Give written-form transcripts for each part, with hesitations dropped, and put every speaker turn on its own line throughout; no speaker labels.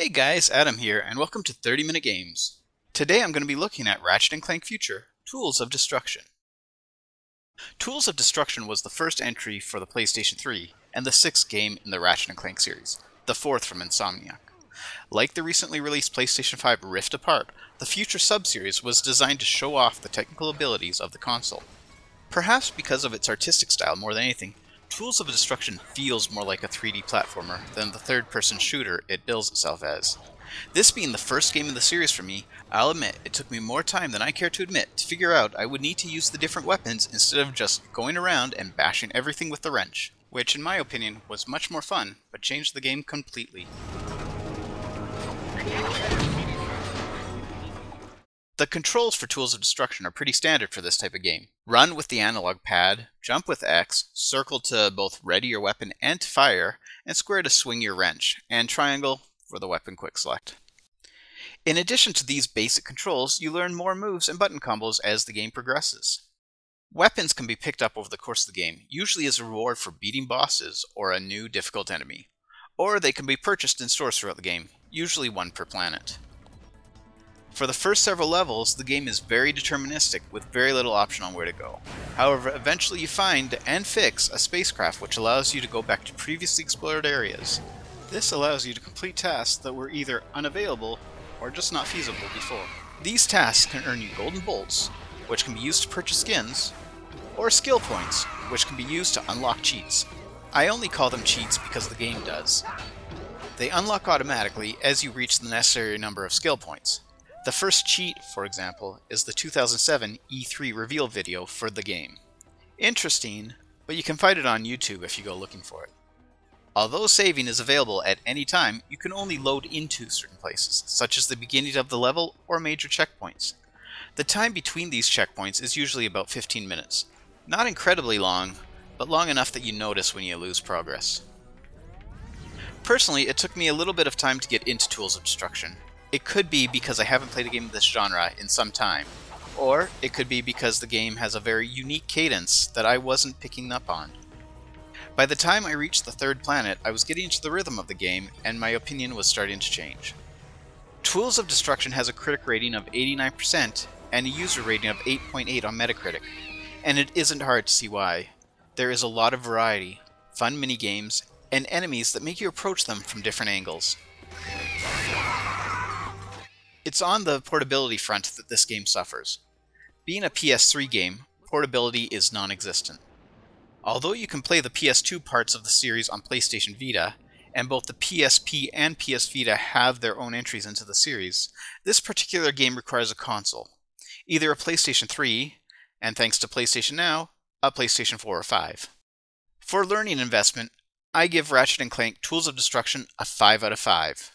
Hey guys, Adam here, and welcome to 30 Minute Games. Today I'm going to be looking at Ratchet Clank Future, Tools of Destruction. Tools of Destruction was the first entry for the PlayStation 3, and the sixth game in the Ratchet & Clank series, the fourth from Insomniac. Like the recently released PlayStation 5 Rift Apart, the Future sub-series was designed to show off the technical abilities of the console. Perhaps because of its artistic style more than anything, Tools of Destruction feels more like a 3D platformer than the third-person shooter it bills itself as. This being the first game in the series for me, I'll admit it took me more time than I care to admit to figure out I would need to use the different weapons instead of just going around and bashing everything with the wrench, which in my opinion was much more fun, but changed the game completely. The controls for Tools of Destruction are pretty standard for this type of game. Run with the analog pad, jump with X, circle to both ready your weapon and to fire, and square to swing your wrench, and triangle for the weapon quick select. In addition to these basic controls, you learn more moves and button combos as the game progresses. Weapons can be picked up over the course of the game, usually as a reward for beating bosses or a new difficult enemy. Or they can be purchased in stores throughout the game, usually one per planet. For the first several levels, the game is very deterministic with very little option on where to go. However, eventually you find and fix a spacecraft which allows you to go back to previously explored areas. This allows you to complete tasks that were either unavailable or just not feasible before. These tasks can earn you golden bolts, which can be used to purchase skins, or skill points, which can be used to unlock cheats. I only call them cheats because the game does. They unlock automatically as you reach the necessary number of skill points. The first cheat, for example, is the 2007 E3 reveal video for the game. Interesting, but you can find it on YouTube if you go looking for it. Although saving is available at any time, you can only load into certain places, such as the beginning of the level or major checkpoints. The time between these checkpoints is usually about 15 minutes. Not incredibly long, but long enough that you notice when you lose progress. Personally, it took me a little bit of time to get into Tools of Destruction. It could be because I haven't played a game of this genre in some time, or it could be because the game has a very unique cadence that I wasn't picking up on. By the time I reached the third planet, I was getting into the rhythm of the game, and my opinion was starting to change. Tools of Destruction has a critic rating of 89% and a user rating of 8.8 on Metacritic, and it isn't hard to see why. There is a lot of variety, fun minigames, and enemies that make you approach them from different angles. It's on the portability front that this game suffers. Being a PS3 game, portability is non-existent. Although you can play the PS2 parts of the series on PlayStation Vita, and both the PSP and PS Vita have their own entries into the series, this particular game requires a console. Either a PlayStation 3, and thanks to PlayStation Now, a PlayStation 4 or 5. For learning investment, I give Ratchet & Clank Tools of Destruction a 5 out of 5.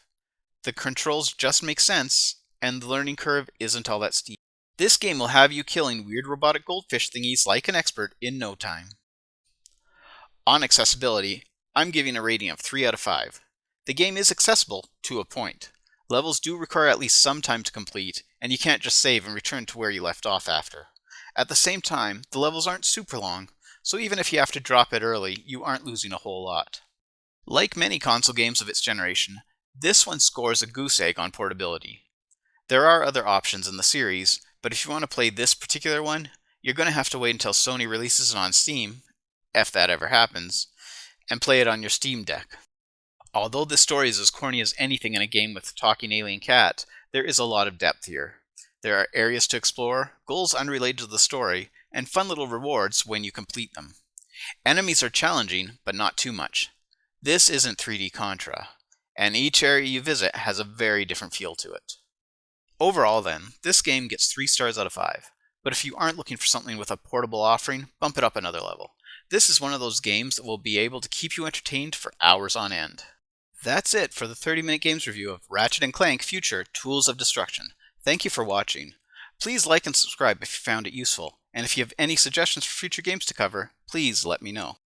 The controls just make sense, and the learning curve isn't all that steep. This game will have you killing weird robotic goldfish thingies like an expert in no time. On accessibility, I'm giving a rating of 3 out of 5. The game is accessible to a point. Levels do require at least some time to complete, and you can't just save and return to where you left off after. At the same time, the levels aren't super long, so even if you have to drop it early, you aren't losing a whole lot. Like many console games of its generation, this one scores a goose egg on portability. There are other options in the series, but if you want to play this particular one, you're going to have to wait until Sony releases it on Steam, if that ever happens, and play it on your Steam Deck. Although this story is as corny as anything in a game with a talking alien cat, there is a lot of depth here. There are areas to explore, goals unrelated to the story, and fun little rewards when you complete them. Enemies are challenging, but not too much. This isn't 3D Contra, and each area you visit has a very different feel to it. Overall then, this game gets 3 stars out of 5, but if you aren't looking for something with a portable offering, bump it up another level. This is one of those games that will be able to keep you entertained for hours on end. That's it for the 30-minute games review of Ratchet & Clank Future Tools of Destruction. Thank you for watching. Please like and subscribe if you found it useful, and if you have any suggestions for future games to cover, please let me know.